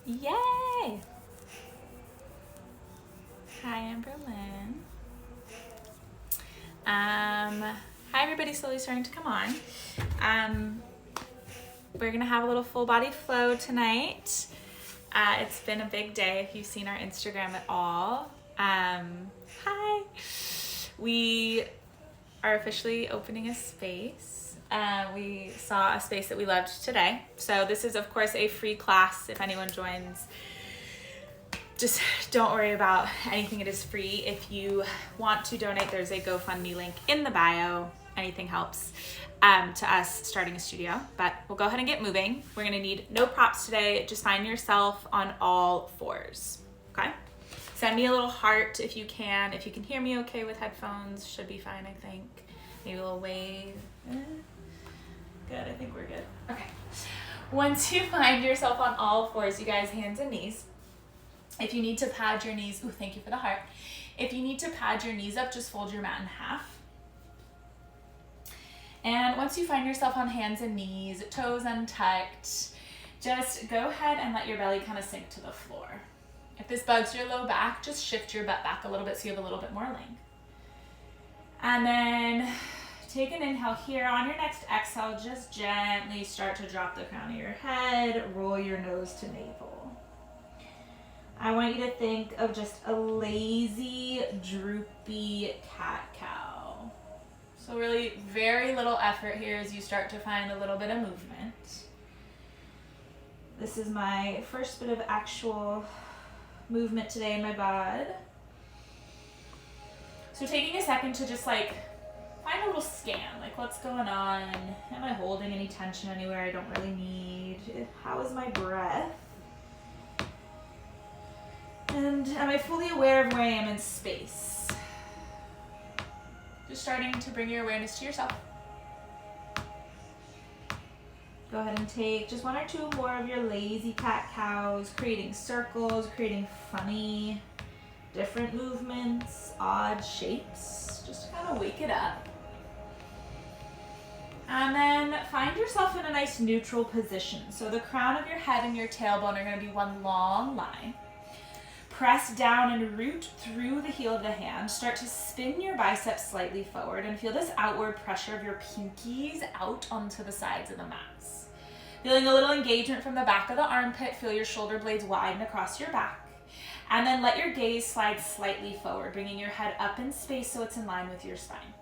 Yay! Hi, Amberlynn. Hi, everybody. Slowly starting to come on. We're gonna have a little full body flow tonight. It's been a big day if you've seen our Instagram at all. Hi. We are officially opening a space. We saw a space that we loved today. So this is, of course, a free class if anyone joins. Just don't worry about anything. It is free. If you want to donate, there's a GoFundMe link in the bio. Anything helps to us starting a studio. But we'll go ahead and get moving. We're going to need no props today. Just find yourself on all fours. Okay? Send me a little heart if you can. If you can hear me okay with headphones, should be fine, I think. Maybe a little wave. Good, I think we're good. Okay. Once you find yourself on all fours, you guys, hands and knees. If you need to pad your knees, ooh, thank you for the heart. If you need to pad your knees up, just fold your mat in half. And once you find yourself on hands and knees, toes untucked, just go ahead and let your belly kind of sink to the floor. If this bugs your low back, just shift your butt back a little bit so you have a little bit more length. And then take an inhale here. On your next exhale, just gently start to drop the crown of your head, roll your nose to navel. I want you to think of just a lazy, droopy cat-cow. So really very little effort here as you start to find a little bit of movement. This is my first bit of actual movement today in my bod. So taking a second to just like find a little scan, like what's going on? Am I holding any tension anywhere I don't really need? How is my breath? And am I fully aware of where I am in space? Just starting to bring your awareness to yourself. Go ahead and take just one or two more of your lazy cat-cows, creating circles, creating funny, different movements, odd shapes, just to kind of wake it up. And then find yourself in a nice neutral position. So the crown of your head and your tailbone are going to be one long line. Press down and root through the heel of the hand. Start to spin your biceps slightly forward and feel this outward pressure of your pinkies out onto the sides of the mats. Feeling a little engagement from the back of the armpit. Feel your shoulder blades widen across your back. And then let your gaze slide slightly forward, bringing your head up in space so it's in line with your spine.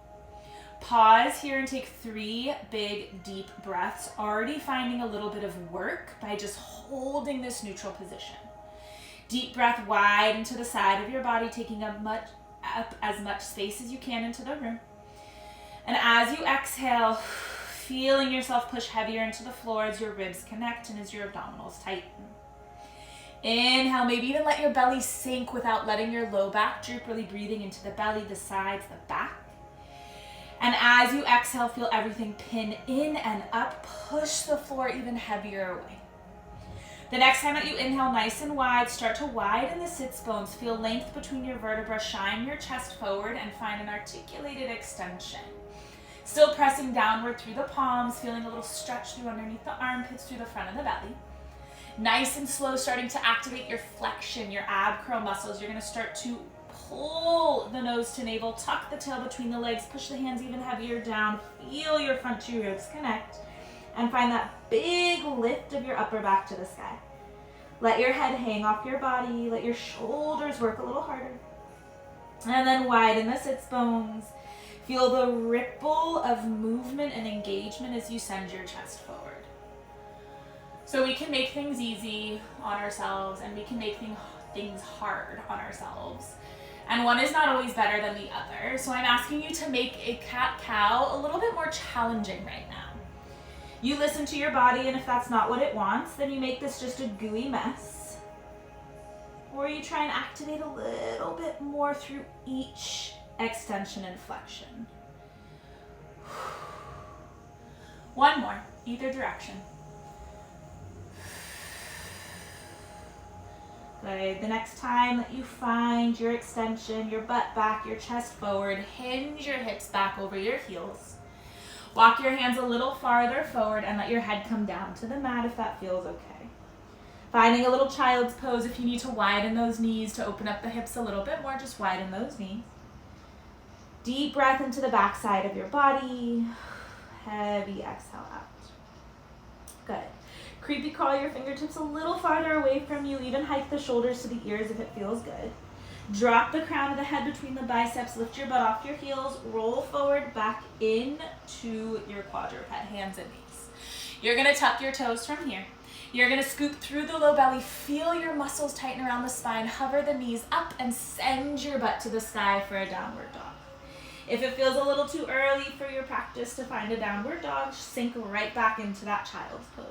Pause here and take 3 big, deep breaths, already finding a little bit of work by just holding this neutral position. Deep breath wide into the side of your body, taking up as much space as you can into the room. And as you exhale, feeling yourself push heavier into the floor as your ribs connect and as your abdominals tighten. Inhale, maybe even let your belly sink without letting your low back droop, really breathing into the belly, the sides, the back. And as you exhale, feel everything pin in and up, push the floor even heavier away. The next time that you inhale nice and wide, start to widen the sits bones. Feel length between your vertebrae, shine your chest forward and find an articulated extension. Still pressing downward through the palms, feeling a little stretch through underneath the armpits, through the front of the belly. Nice and slow, starting to activate your flexion, your ab curl muscles. You're going to start to pull the nose to navel, tuck the tail between the legs, push the hands even heavier down. Feel your front 2 ribs connect. And find that big lift of your upper back to the sky. Let your head hang off your body. Let your shoulders work a little harder. And then widen the sits bones. Feel the ripple of movement and engagement as you send your chest forward. So we can make things easy on ourselves and we can make things hard on ourselves. And one is not always better than the other. So I'm asking you to make a cat-cow a little bit more challenging right now. You listen to your body, and if that's not what it wants, then you make this just a gooey mess. Or you try and activate a little bit more through each extension and flexion. One more, either direction. Good. The next time that you find your extension, your butt back, your chest forward, hinge your hips back over your heels. Walk your hands a little farther forward and let your head come down to the mat if that feels okay. Finding a little child's pose. If you need to widen those knees to open up the hips a little bit more, just widen those knees. Deep breath into the back side of your body. Heavy exhale out. Good. Creepy crawl your fingertips a little farther away from you. Even hike the shoulders to the ears if it feels good. Drop the crown of the head between the biceps. Lift your butt off your heels. Roll forward back into your quadruped, hands and knees. You're going to tuck your toes from here. You're going to scoop through the low belly. Feel your muscles tighten around the spine. Hover the knees up and send your butt to the sky for a downward dog. If it feels a little too early for your practice to find a downward dog, sink right back into that child's pose.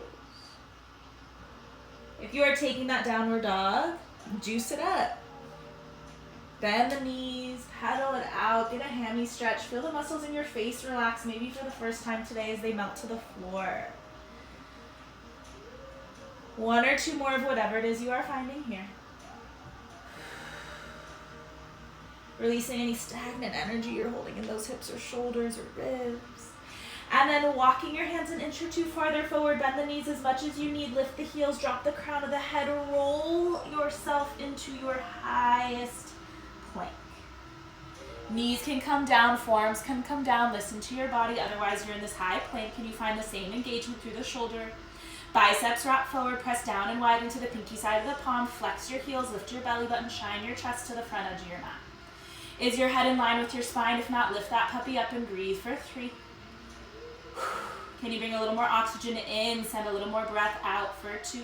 If you are taking that downward dog, juice it up. Bend the knees, pedal it out, get a hammy stretch. Feel the muscles in your face relax, maybe for the first time today as they melt to the floor. One or two more of whatever it is you are finding here. Releasing any stagnant energy you're holding in those hips or shoulders or ribs. And then walking your hands an inch or two farther forward, bend the knees as much as you need, lift the heels, drop the crown of the head, roll yourself into your highest plank. Knees can come down, forearms can come down, listen to your body, otherwise you're in this high plank. Can you find the same engagement through the shoulder? Biceps wrap forward, press down and widen to the pinky side of the palm, flex your heels, lift your belly button, shine your chest to the front edge of your mat. Is your head in line with your spine? If not, lift that puppy up and breathe for 3. Can you bring a little more oxygen in? Send a little more breath out for 2.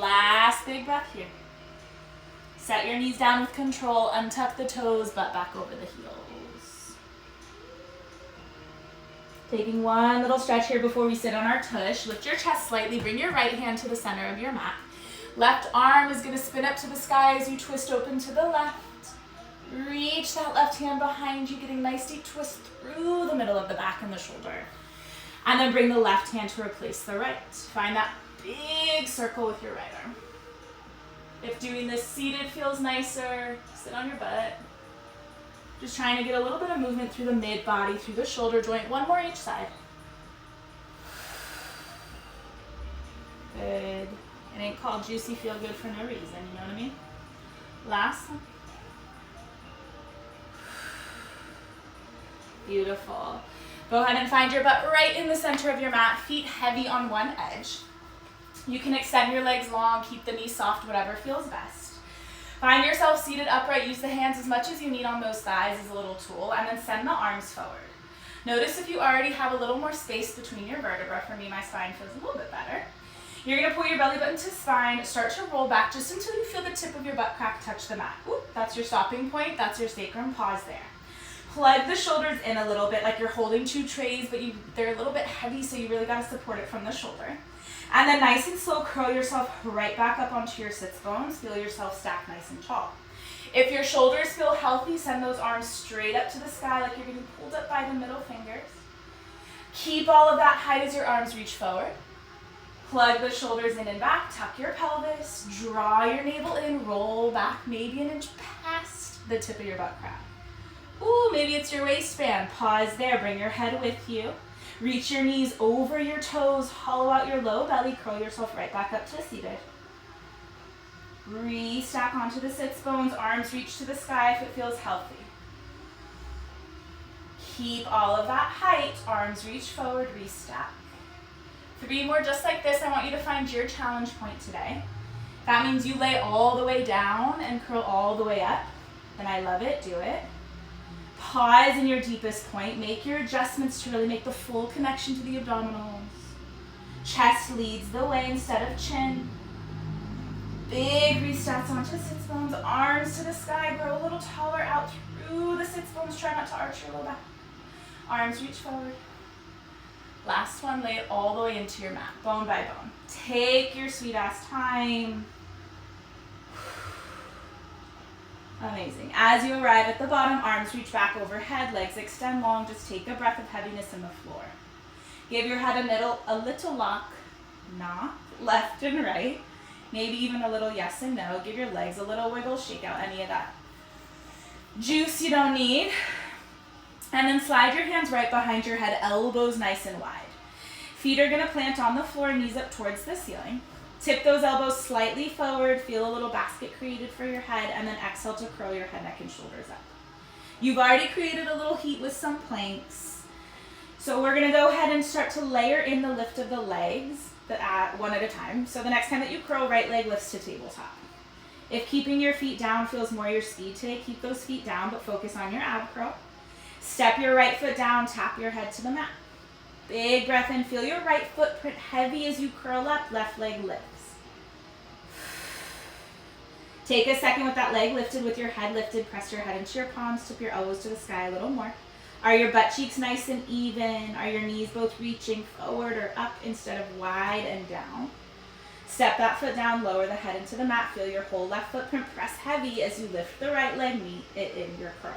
Last big breath here. Set your knees down with control. Untuck the toes, butt back over the heels. Taking one little stretch here before we sit on our tush. Lift your chest slightly. Bring your right hand to the center of your mat. Left arm is going to spin up to the sky as you twist open to the left. Reach that left hand behind you, getting nice deep twist through the middle of the back and the shoulder. And then bring the left hand to replace the right. Find that big circle with your right arm. If doing this seated feels nicer, sit on your butt. Just trying to get a little bit of movement through the mid-body, through the shoulder joint. One more each side. Good. It ain't called juicy feel good for no reason, you know what I mean? Last one. Beautiful. Go ahead and find your butt right in the center of your mat, feet heavy on one edge. You can extend your legs long, keep the knees soft, whatever feels best. Find yourself seated upright. Use the hands as much as you need on those thighs as a little tool, and then send the arms forward. Notice if you already have a little more space between your vertebrae. For me, my spine feels a little bit better. You're going to pull your belly button to spine, start to roll back just until you feel the tip of your butt crack touch the mat. Ooh, that's your stopping point. That's your sacrum. Pause there. Plug the shoulders in a little bit like you're holding 2 trays, but they're a little bit heavy, so you really got to support it from the shoulder. And then nice and slow, curl yourself right back up onto your sits bones. Feel yourself stack nice and tall. If your shoulders feel healthy, send those arms straight up to the sky like you're getting pulled up by the middle fingers. Keep all of that height as your arms reach forward. Plug the shoulders in and back, tuck your pelvis, draw your navel in, roll back maybe an inch past the tip of your butt crack. Ooh, maybe it's your waistband. Pause there, bring your head with you. Reach your knees over your toes, hollow out your low belly, curl yourself right back up to seated. Restack onto the sits bones, arms reach to the sky if it feels healthy. Keep all of that height, arms reach forward, restack. 3 more just like this. I want you to find your challenge point today. That means you lay all the way down and curl all the way up. Then I love it, do it. Pause in your deepest point. Make your adjustments to really make the full connection to the abdominals. Chest leads the way instead of chin. Big restats onto sits bones. Arms to the sky. Grow a little taller out through the sits bones. Try not to arch your low back. Arms reach forward. Last one, lay it all the way into your mat, bone by bone. Take your sweet ass time. Amazing. As you arrive at the bottom, arms reach back overhead, legs extend long. Just take a breath of heaviness in the floor. Give your head a little lock, knock, left and right. Maybe even a little yes and no. Give your legs a little wiggle, shake out any of that juice you don't need. And then slide your hands right behind your head, elbows nice and wide. Feet are gonna plant on the floor, knees up towards the ceiling. Tip those elbows slightly forward, feel a little basket created for your head, and then exhale to curl your head, neck, and shoulders up. You've already created a little heat with some planks. So we're gonna go ahead and start to layer in the lift of the legs one at a time. So the next time that you curl, right leg lifts to tabletop. If keeping your feet down feels more your speed today, keep those feet down, but focus on your ab curl. Step your right foot down, tap your head to the mat. Big breath in, feel your right footprint heavy as you curl up, left leg lifts. Take a second with that leg lifted, with your head lifted, press your head into your palms, tip your elbows to the sky a little more. Are your butt cheeks nice and even? Are your knees both reaching forward or up instead of wide and down? Step that foot down, lower the head into the mat, feel your whole left footprint press heavy as you lift the right leg, meet it in your curl.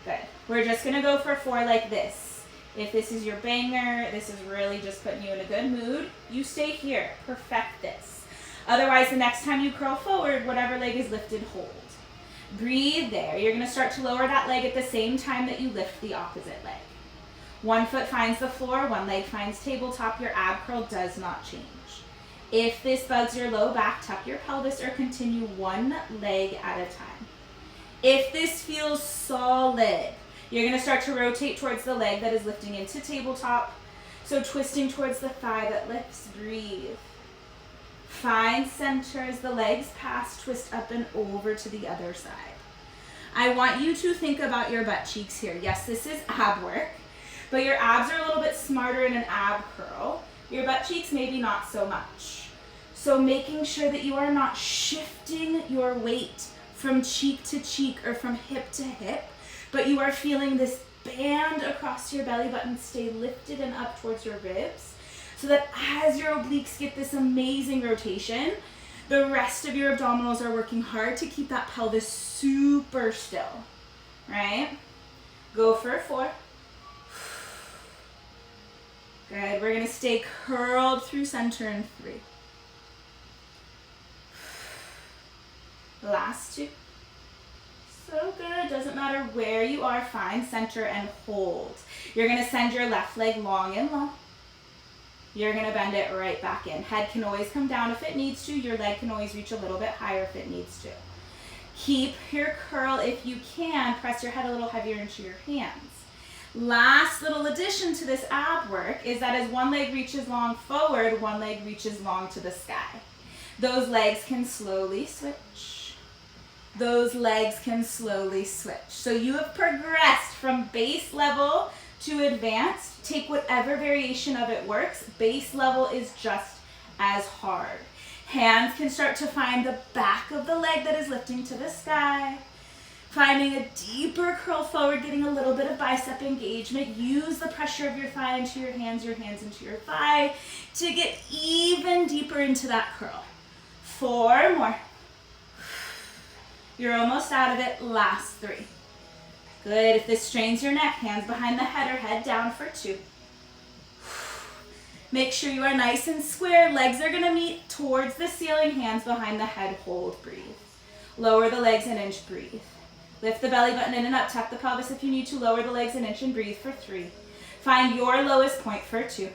Good. We're just gonna go for 4 like this. If this is your banger, this is really just putting you in a good mood, you stay here, perfect this. Otherwise, the next time you curl forward, whatever leg is lifted, hold. Breathe there. You're gonna start to lower that leg at the same time that you lift the opposite leg. One foot finds the floor, one leg finds tabletop, your ab curl does not change. If this bugs your low back, tuck your pelvis or continue one leg at a time. If this feels solid, you're gonna start to rotate towards the leg that is lifting into tabletop. So twisting towards the thigh that lifts, breathe. Find center as the legs pass, twist up and over to the other side. I want you to think about your butt cheeks here. Yes, this is ab work, but your abs are a little bit smarter in an ab curl. Your butt cheeks maybe not so much. So making sure that you are not shifting your weight from cheek to cheek or from hip to hip, but you are feeling this band across your belly button stay lifted and up towards your ribs, so that as your obliques get this amazing rotation, the rest of your abdominals are working hard to keep that pelvis super still, right? Go for 4. Good, we're gonna stay curled through center in 3. Last 2. So good, doesn't matter where you are, find center and hold. You're gonna send your left leg long and low. You're gonna bend it right back in. Head can always come down if it needs to. Your leg can always reach a little bit higher if it needs to. Keep your curl if you can. Press your head a little heavier into your hands. Last little addition to this ab work is that as one leg reaches long forward, one leg reaches long to the sky. Those legs can slowly switch. Those legs can slowly switch. So you have progressed from base level to advanced. Take whatever variation of it works. Base level is just as hard. Hands can start to find the back of the leg that is lifting to the sky. Finding a deeper curl forward, getting a little bit of bicep engagement. Use the pressure of your thigh into your hands into your thigh to get even deeper into that curl. 4 more. You're almost out of it. Last 3. Good. If this strains your neck, hands behind the head or head down for 2. Make sure you are nice and square. Legs are going to meet towards the ceiling, hands behind the head, hold, breathe. Lower the legs an inch, breathe. Lift the belly button in and up, tuck the pelvis if you need to, lower the legs an inch and breathe for 3. Find your lowest point for 2.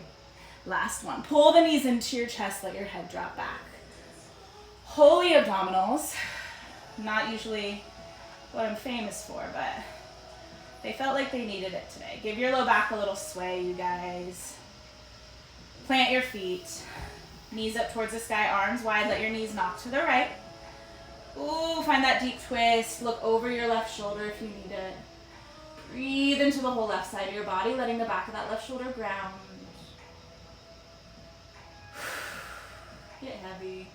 Last one. Pull the knees into your chest, let your head drop back. Holy abdominals. Not usually what I'm famous for, but they felt like they needed it today. Give your low back a little sway, you guys. Plant your feet. Knees up towards the sky, arms wide, let your knees knock to the right. Ooh, find that deep twist. Look over your left shoulder if you need it. Breathe into the whole left side of your body, letting the back of that left shoulder ground. Get heavy.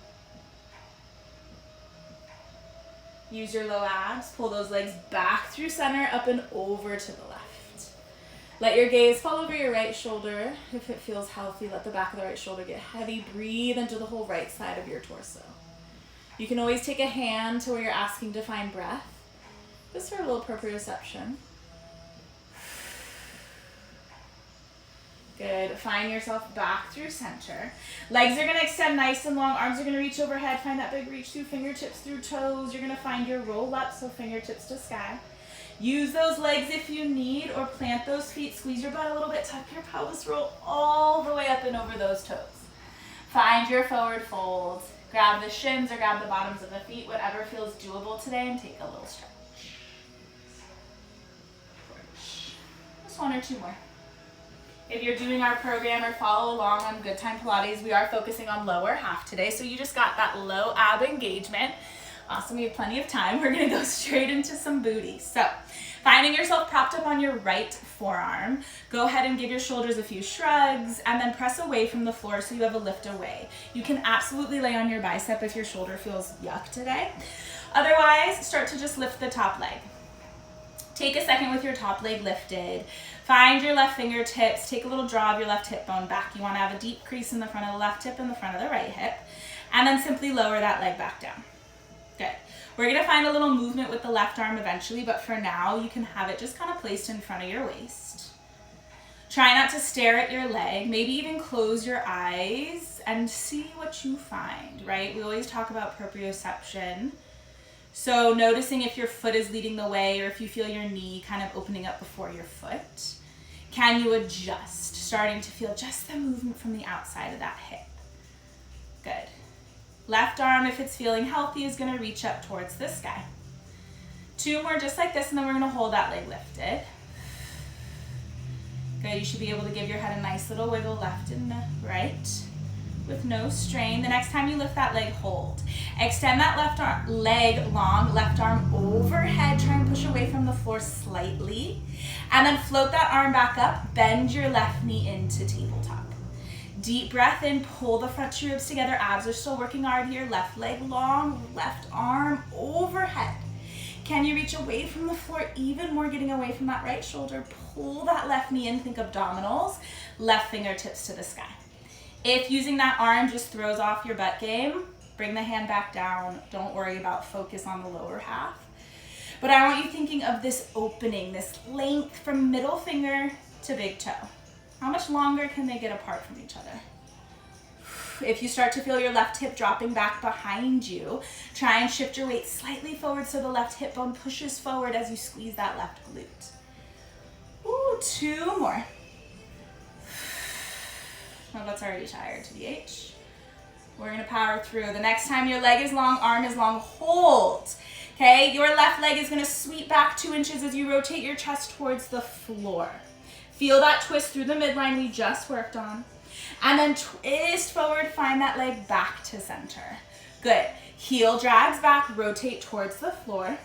Use your low abs. Pull those legs back through center, up and over to the left. Let your gaze fall over your right shoulder. If it feels healthy, let the back of the right shoulder get heavy. Breathe into the whole right side of your torso. You can always take a hand to where you're asking to find breath, just for a little proprioception. Good. Find yourself back through center. Legs are going to extend nice and long. Arms are going to reach overhead. Find that big reach through fingertips through toes. You're going to find your roll up, so fingertips to sky. Use those legs if you need, or plant those feet, squeeze your butt a little bit, tuck your pelvis, roll all the way up and over those toes. Find your forward fold. Grab the shins or grab the bottoms of the feet, whatever feels doable today, and take a little stretch. Just one or two more. If you're doing our program or follow along on Good Time Pilates, we are focusing on lower half today, so you just got that low ab engagement. Awesome, we have plenty of time. We're gonna go straight into some booty. So, finding yourself propped up on your right forearm, go ahead and give your shoulders a few shrugs, and then press away from the floor so you have a lift away. You can absolutely lay on your bicep if your shoulder feels yuck today. Otherwise, start to just lift the top leg. Take a second with your top leg lifted. Find your left fingertips. Take a little draw of your left hip bone back. You want to have a deep crease in the front of the left hip and the front of the right hip. And then simply lower that leg back down. Good. We're going to find a little movement with the left arm eventually, but for now, you can have it just kind of placed in front of your waist. Try not to stare at your leg. Maybe even close your eyes and see what you find, right? We always talk about proprioception. So noticing if your foot is leading the way or if you feel your knee kind of opening up before your foot. Can you adjust? Starting to feel just the movement from the outside of that hip. Good. Left arm, if it's feeling healthy, is going to reach up towards the sky. Two more just like this, and then we're going to hold that leg lifted. Good. You should be able to give your head a nice little wiggle left and right with no strain. The next time you lift that leg, hold. Extend that leg long, left arm overhead. Try and push away from the floor slightly. And then float that arm back up. Bend your left knee into tabletop. Deep breath in, pull the front two ribs together. Abs are still working hard here. Left leg long, left arm overhead. Can you reach away from the floor even more, getting away from that right shoulder? Pull that left knee in, think abdominals, left fingertips to the sky. If using that arm just throws off your butt game, bring the hand back down. Don't worry about focus on the lower half. But I want you thinking of this opening, this length from middle finger to big toe. How much longer can they get apart from each other? If you start to feel your left hip dropping back behind you, try and shift your weight slightly forward so the left hip bone pushes forward as you squeeze that left glute. Ooh, two more. My butt's already tired, TBH. We're gonna power through. The next time your leg is long, arm is long, hold. Okay, your left leg is gonna sweep back 2 inches as you rotate your chest towards the floor. Feel that twist through the midline we just worked on. And then twist forward, find that leg back to center. Good. Heel drags back, rotate towards the floor.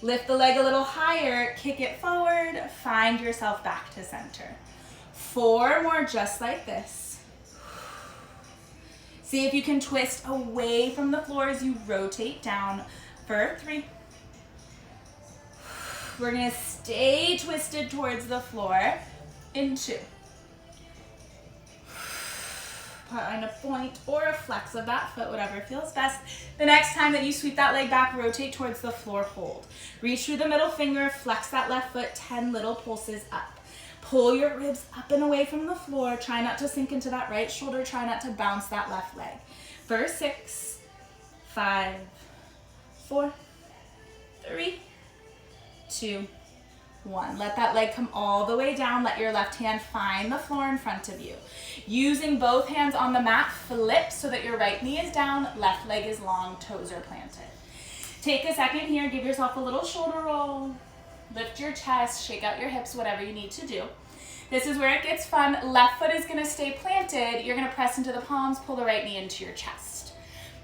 Lift the leg a little higher, kick it forward, find yourself back to center. 4 more just like this. See if you can twist away from the floor as you rotate down for 3. We're gonna stay twisted towards the floor in 2. Find a point or a flex of that foot, whatever feels best. The next time that you sweep that leg back, rotate towards the floor, hold. Reach through the middle finger, flex that left foot, 10 little pulses up. Pull your ribs up and away from the floor. Try not to sink into that right shoulder. Try not to bounce that left leg. For 6, 5, 4, 3, 2, 1. Let that leg come all the way down. Let your left hand find the floor in front of you. Using both hands on the mat, flip so that your right knee is down, left leg is long, toes are planted. Take a second here, give yourself a little shoulder roll. Lift your chest, shake out your hips, whatever you need to do. This is where it gets fun. Left foot is gonna stay planted. You're gonna press into the palms, pull the right knee into your chest.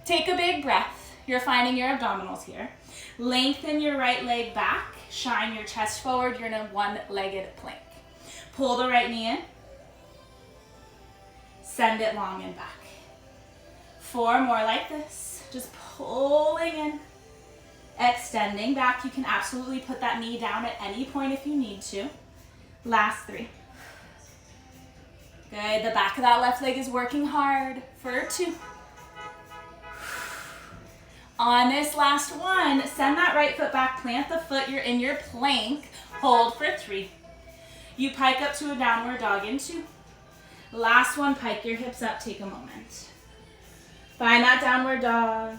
Take a big breath. You're finding your abdominals here. Lengthen your right leg back. Shine your chest forward. You're in a one-legged plank. Pull the right knee in. Send it long and back. 4 more like this. Just pulling in. Extending back. You can absolutely put that knee down at any point if you need to. Last 3. Good. The back of that left leg is working hard. For 2. On this last one, send that right foot back, plant the foot, you're in your plank, hold for 3. You pike up to a downward dog in 2. Last one, pike your hips up, take a moment. Find that downward dog.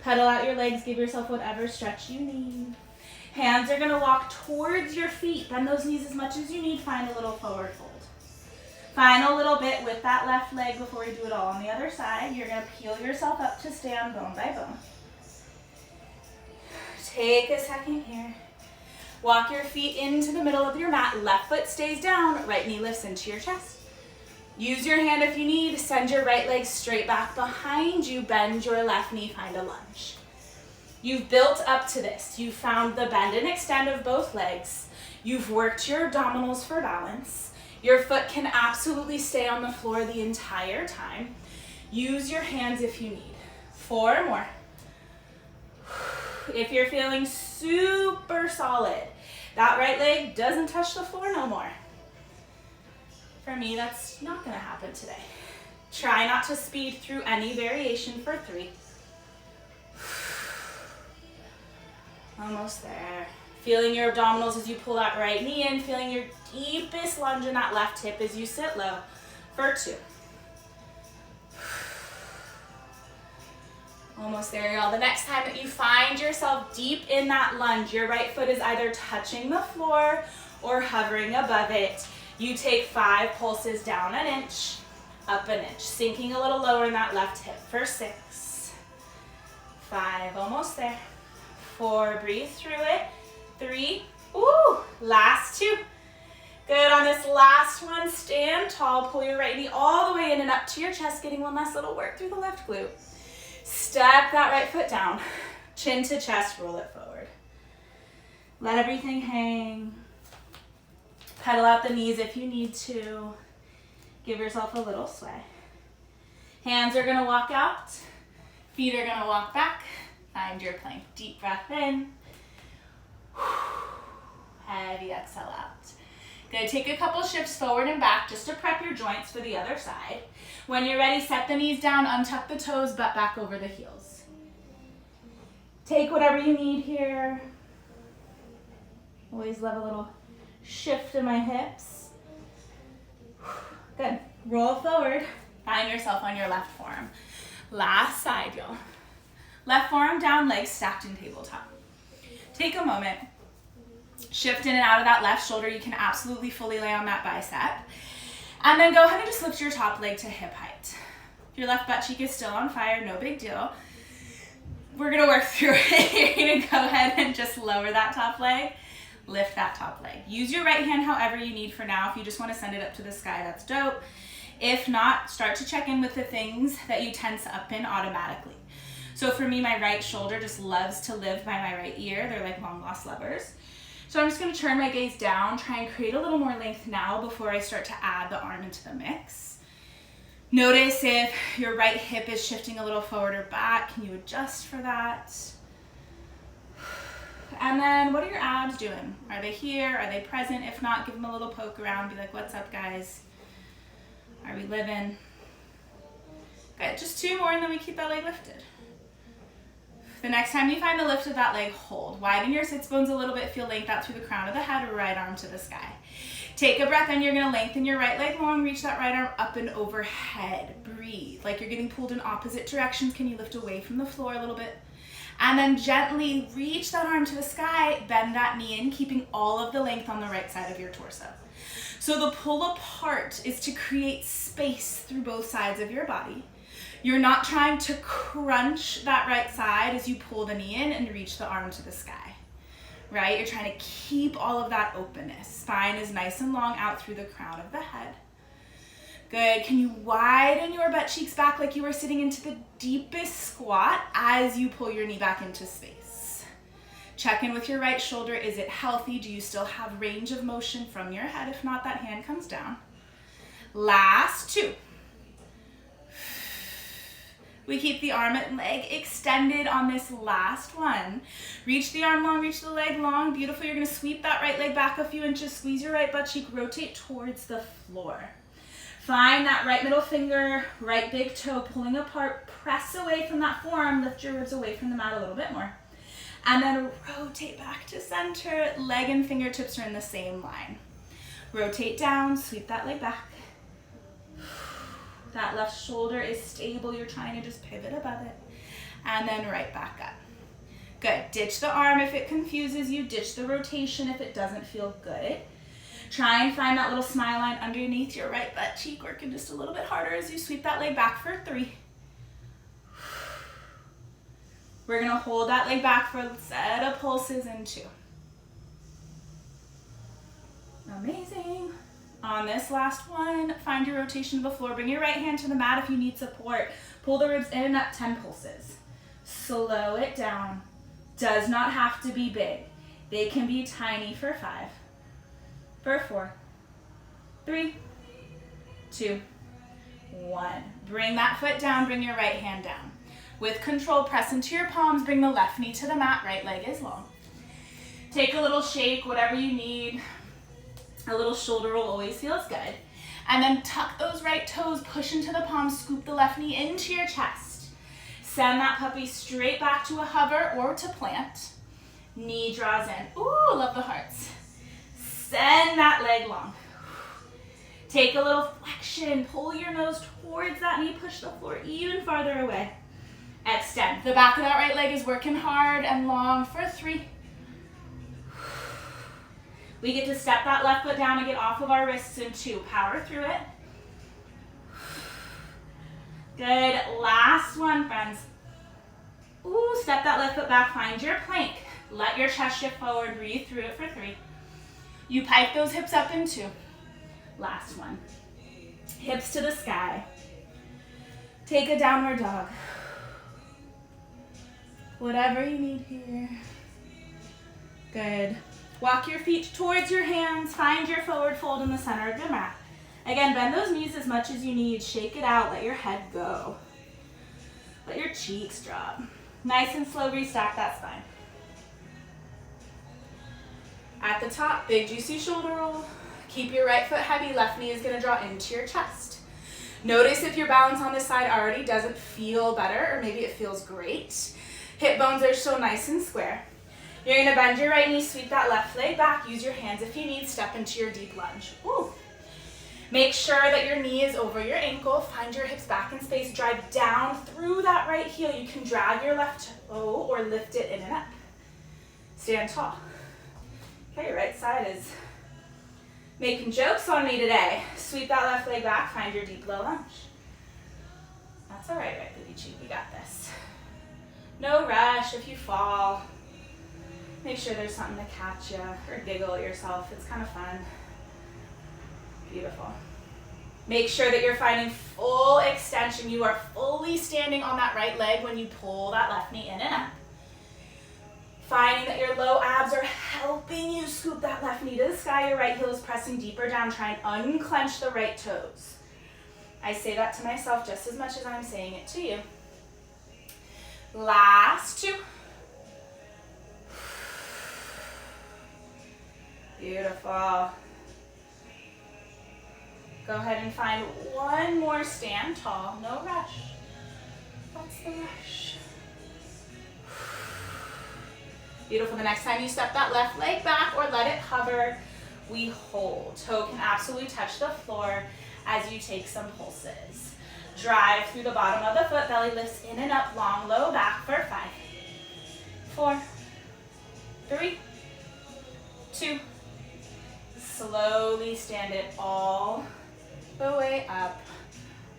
Pedal out your legs, give yourself whatever stretch you need. Hands are gonna walk towards your feet. Bend those knees as much as you need. Find a little forward fold. Final little bit with that left leg before we do it all on the other side. You're gonna peel yourself up to stand bone by bone. Take a second here. Walk your feet into the middle of your mat. Left foot stays down, right knee lifts into your chest. Use your hand if you need. Send your right leg straight back behind you. Bend your left knee, find a lunge. You've built up to this. You've found the bend and extend of both legs. You've worked your abdominals for balance. Your foot can absolutely stay on the floor the entire time. Use your hands if you need. 4 more. If you're feeling super solid, that right leg doesn't touch the floor no more. For me, that's not gonna happen today. Try not to speed through any variation for 3. Almost there. Feeling your abdominals as you pull that right knee in, feeling your deepest lunge in that left hip as you sit low for 2. Almost there, y'all. The next time that you find yourself deep in that lunge, your right foot is either touching the floor or hovering above it. You take 5 pulses down an inch, up an inch, sinking a little lower in that left hip for 6. 5, almost there. 4, breathe through it. 3, ooh, last 2. Good, on this last one, stand tall, pull your right knee all the way in and up to your chest, getting one last little work through the left glute. Step that right foot down, chin to chest, roll it forward. Let everything hang. Pedal out the knees if you need to. Give yourself a little sway. Hands are gonna walk out, feet are gonna walk back. Find your plank. Deep breath in. Heavy exhale out. Good, take a couple shifts forward and back just to prep your joints for the other side. When you're ready, set the knees down, untuck the toes, butt back over the heels. Take whatever you need here. Always love a little shift in my hips. Good, roll forward. Find yourself on your left forearm. Last side, y'all. Left forearm down, legs stacked in tabletop. Take a moment. Shift in and out of that left shoulder. You can absolutely fully lay on that bicep. And then go ahead and just lift your top leg to hip height. If your left butt cheek is still on fire, no big deal. We're gonna work through it. You're gonna go ahead and just lower that top leg, lift that top leg. Use your right hand however you need for now. If you just wanna send it up to the sky, that's dope. If not, start to check in with the things that you tense up in automatically. So for me, my right shoulder just loves to live by my right ear. They're like long lost lovers. So I'm just gonna turn my gaze down, try and create a little more length now before I start to add the arm into the mix. Notice if your right hip is shifting a little forward or back. Can you adjust for that? And then what are your abs doing? Are they here? Are they present? If not, give them a little poke around. Be like, what's up, guys? Are we living? Good, just 2 more and then we keep that leg lifted. The next time you find the lift of that leg, hold. Widen your sits bones a little bit. Feel length out through the crown of the head, right arm to the sky. Take a breath in. You're gonna lengthen your right leg long, reach that right arm up and overhead. Breathe, like you're getting pulled in opposite directions. Can you lift away from the floor a little bit? And then gently reach that arm to the sky, bend that knee in, keeping all of the length on the right side of your torso. So the pull apart is to create space through both sides of your body. You're not trying to crunch that right side as you pull the knee in and reach the arm to the sky, right? You're trying to keep all of that openness. Spine is nice and long out through the crown of the head. Good, can you widen your butt cheeks back like you were sitting into the deepest squat as you pull your knee back into space? Check in with your right shoulder. Is it healthy? Do you still have range of motion from your head? If not, that hand comes down. Last 2. We keep the arm and leg extended on this last one. Reach the arm long, reach the leg long. Beautiful. You're gonna sweep that right leg back a few inches, squeeze your right butt cheek, rotate towards the floor. Find that right middle finger, right big toe pulling apart, press away from that forearm, lift your ribs away from the mat a little bit more. And then rotate back to center. Leg and fingertips are in the same line. Rotate down, sweep that leg back. That left shoulder is stable. You're trying to just pivot above it. and then right back up. Good. Ditch the arm if it confuses you. Ditch the rotation if it doesn't feel good. Try and find that little smile line underneath your right butt cheek, working just a little bit harder as you sweep that leg back for 3. We're gonna hold that leg back for a set of pulses in 2. Amazing. On this last one, find your rotation to the floor. Bring your right hand to the mat if you need support. Pull the ribs in and up 10 pulses. Slow it down. Does not have to be big. They can be tiny for 5, for 4, 3, 2, 1. Bring that foot down, bring your right hand down. With control, press into your palms, bring the left knee to the mat, right leg is long. Take a little shake, whatever you need. A little shoulder roll always feels good. And then tuck those right toes, push into the palms, scoop the left knee into your chest. Send that puppy straight back to a hover or to plant. Knee draws in. Ooh, love the hearts. Send that leg long. Take a little flexion. Pull your nose towards that knee. Push the floor even farther away. Extend. The back of that right leg is working hard and long for 3. We get to step that left foot down and get off of our wrists in 2. Power through it. Good. Last one, friends. Ooh, step that left foot back. Find your plank. Let your chest shift forward. Breathe through it for 3. You pipe those hips up in 2. Last one. Hips to the sky. Take a downward dog. Whatever you need here. Good. Walk your feet towards your hands. Find your forward fold in the center of your mat. Again, bend those knees as much as you need. Shake it out. Let your head go. Let your cheeks drop. Nice and slow, restack that spine. At the top, big juicy shoulder roll. Keep your right foot heavy. Left knee is going to draw into your chest. Notice if your balance on this side already doesn't feel better, or maybe it feels great. Hip bones are still nice and square. You're going to bend your right knee, sweep that left leg back. Use your hands if you need. Step into your deep lunge. Ooh. Make sure that your knee is over your ankle. Find your hips back in space. Drive down through that right heel. You can drag your left toe or lift it in and up. Stand tall. Okay, your right side is making jokes on me today. Sweep that left leg back. Find your deep low lunge. That's all right, right booty cheek. We got this. No rush if you fall. Make sure there's something to catch you or giggle at yourself. It's kind of fun. Beautiful. Make sure that you're finding full extension. You are fully standing on that right leg when you pull that left knee in and up. Finding that your low abs are helping you scoop that left knee to the sky. Your right heel is pressing deeper down. Try and unclench the right toes. I say that to myself just as much as I'm saying it to you. Last 2. Beautiful. Go ahead and find one more stand tall. No rush. What's the rush? Beautiful. The next time you step that left leg back or let it hover, we hold. Toe can absolutely touch the floor as you take some pulses. Drive through the bottom of the foot. Belly lifts in and up. Long, low back for 5, 4, 3, 2. Slowly stand it all the way up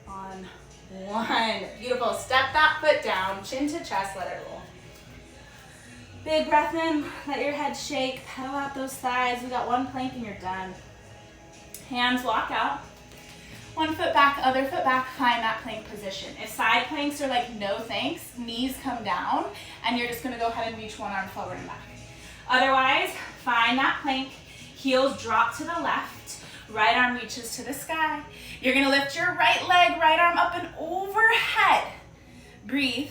on 1. Beautiful. Step that foot down, chin to chest, let it roll. Big breath in, let your head shake, pedal out those thighs. We got 1 plank and you're done. Hands walk out. 1 foot back, other foot back, find that plank position. If side planks are like no thanks, knees come down and you're just gonna go ahead and reach one arm forward and back. Otherwise, find that plank. Heels drop to the left, right arm reaches to the sky. You're gonna lift your right leg, right arm up and overhead. Breathe.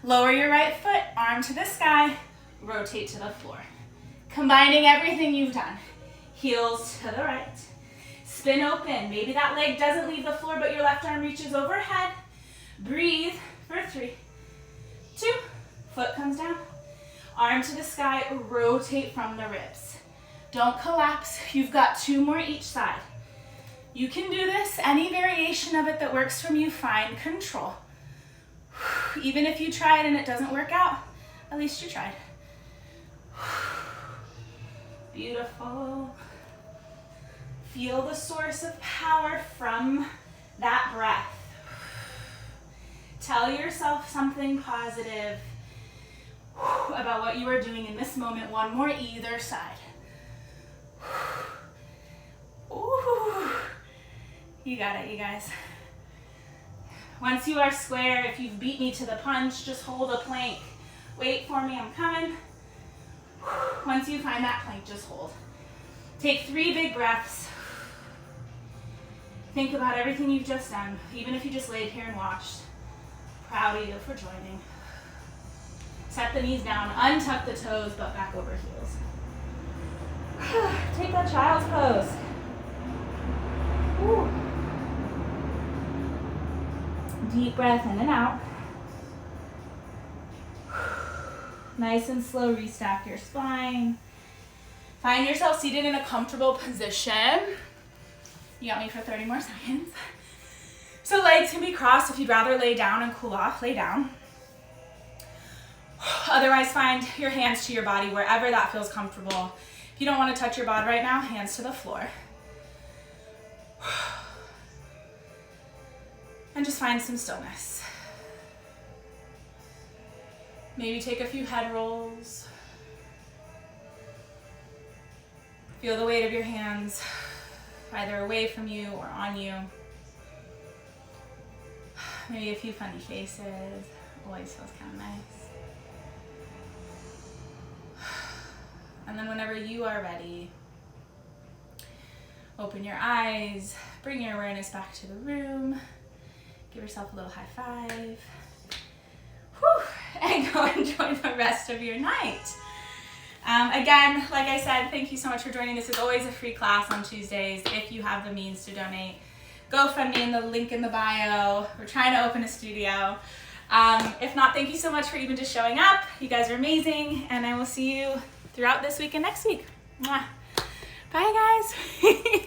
Lower your right foot, arm to the sky, rotate to the floor. Combining everything you've done. Heels to the right. Spin open. Maybe that leg doesn't leave the floor, but your left arm reaches overhead. Breathe for 3, 2. Foot comes down. Arm to the sky, rotate from the ribs. Don't collapse. You've got 2 more each side. You can do this. Any variation of it that works from you, find control. Even if you tried and it doesn't work out, at least you tried. Beautiful. Feel the source of power from that breath. Tell yourself something positive about what you are doing in this moment. One more, either side. Ooh. You got it, you guys. Once you are square, if you've beat me to the punch, just hold a plank. Wait for me, I'm coming. Once you find that plank, just hold. Take 3 big breaths. Think about everything you've just done, even if you just laid here and watched. Proud of you for joining. Set the knees down, untuck the toes, butt back over heels. Take that child's pose. Ooh. Deep breath in and out. Nice and slow, restack your spine. Find yourself seated in a comfortable position. You got me for 30 more seconds. So legs can be crossed. If you'd rather lay down and cool off, lay down. Otherwise, find your hands to your body wherever that feels comfortable. If you don't want to touch your body right now, hands to the floor. And just find some stillness. Maybe take a few head rolls. Feel the weight of your hands either away from you or on you. Maybe a few funny faces. Always feels kind of nice. And then whenever you are ready, open your eyes, bring your awareness back to the room, give yourself a little high five, whew, and go enjoy the rest of your night. Again, like I said, thank you so much for joining. This is always a free class on Tuesdays if you have the means to donate. GoFundMe in the link in the bio. We're trying to open a studio. If not, thank you so much for even just showing up. You guys are amazing, and I will see you throughout this week and next week. Mwah. Bye, guys.